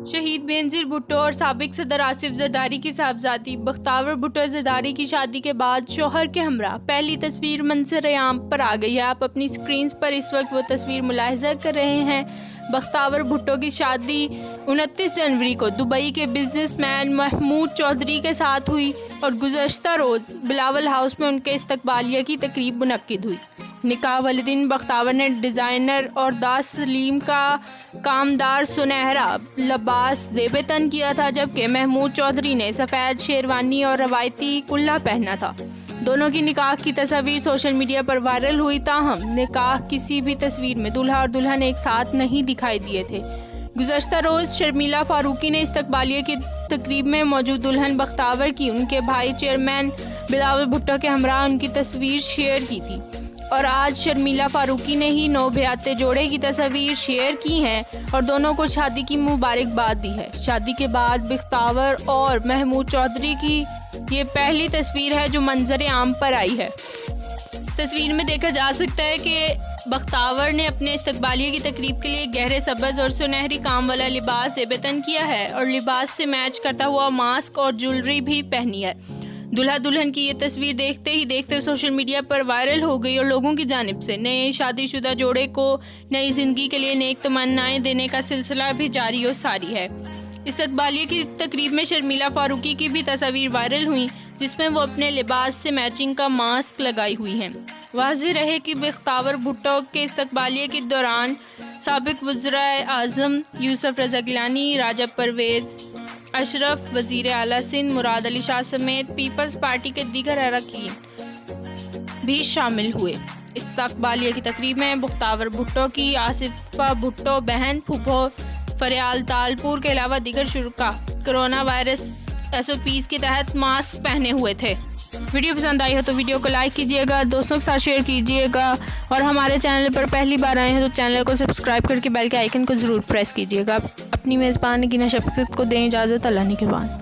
شہید بینظیر بھٹو اور سابق صدر آصف زرداری کی صاحبزادی بختاور بھٹو زرداری کی شادی کے بعد شوہر کے ہمراہ پہلی تصویر منظر عام پر آ گئی ہے۔ آپ اپنی سکرینز پر اس وقت وہ تصویر ملاحظہ کر رہے ہیں۔ بختاور بھٹو کی شادی 29 جنوری کو دبئی کے بزنس مین محمود چودھری کے ساتھ ہوئی اور گزشتہ روز بلاول ہاؤس میں ان کے استقبالیہ کی تقریب منعقد ہوئی۔ نکاح والے دن بختاور نے ڈیزائنر اور داس سلیم کا کامدار سنہرا لباس زیب تن کیا تھا، جبکہ محمود چودھری نے سفید شیروانی اور روایتی کلہ پہنا تھا۔ دونوں کی نکاح کی تصاویر سوشل میڈیا پر وائرل ہوئی، تاہم نکاح کسی بھی تصویر میں دلہا اور دلہن ایک ساتھ نہیں دکھائی دیے تھے۔ گزشتہ روز شرمیلا فاروقی نے استقبالیہ کی تقریب میں موجود دلہن بختاور کی ان کے بھائی چیئرمین بلاول بھٹو کے ہمراہ ان کی تصویر شیئر کی تھی، اور آج شرمیلا فاروقی نے ہی نو بیاتے جوڑے کی تصاویر شیئر کی ہیں اور دونوں کو شادی کی مبارکباد دی ہے۔ شادی کے بعد بختاور اور محمود چودھری کی یہ پہلی تصویر ہے جو منظر عام پر آئی ہے۔ تصویر میں دیکھا جا سکتا ہے کہ بختاور نے اپنے استقبالیہ کی تقریب کے لیے گہرے سبز اور سنہری کام والا لباس زیب تن کیا ہے اور لباس سے میچ کرتا ہوا ماسک اور جولری بھی پہنی ہے۔ دلہا دلہن کی یہ تصویر دیکھتے ہی دیکھتے سوشل میڈیا پر وائرل ہو گئی اور لوگوں کی جانب سے نئے شادی شدہ جوڑے کو نئی زندگی کے لیے نیک تمنائیں دینے کا سلسلہ بھی جاری و ساری ہے۔ استقبالیہ کی تقریب میں شرمیلا فاروقی کی بھی تصاویر وائرل ہوئیں، جس میں وہ اپنے لباس سے میچنگ کا ماسک لگائی ہوئی ہیں۔ واضح رہے کہ بختاور بھٹو کے استقبالیہ کے دوران سابق وزرائے اعظم یوسف رضا گیلانی، راجب پرویز اشرف، وزیر اعلیٰ سندھ مراد علی شاہ سمیت پیپلز پارٹی کے دیگر اراکین بھی شامل ہوئے۔ استقبالیہ کی تقریب میں بختاور بھٹو کی آصفہ بھٹو بہن پھوپھو فریال تالپور کے علاوہ دیگر شرکاء کرونا وائرس SOPs کے تحت ماسک پہنے ہوئے تھے۔ ویڈیو پسند آئی ہو تو ویڈیو کو لائک کیجیے گا، دوستوں کے ساتھ شیئر کیجیے گا، اور ہمارے چینل پر پہلی بار آئے ہیں تو چینل کو سبسکرائب کر کے بیل کے آئیکن کو ضرور پریس کیجیے گا۔ اپنی میزبان گینا شفقت کو دیں اجازت، اللہ نگہبان۔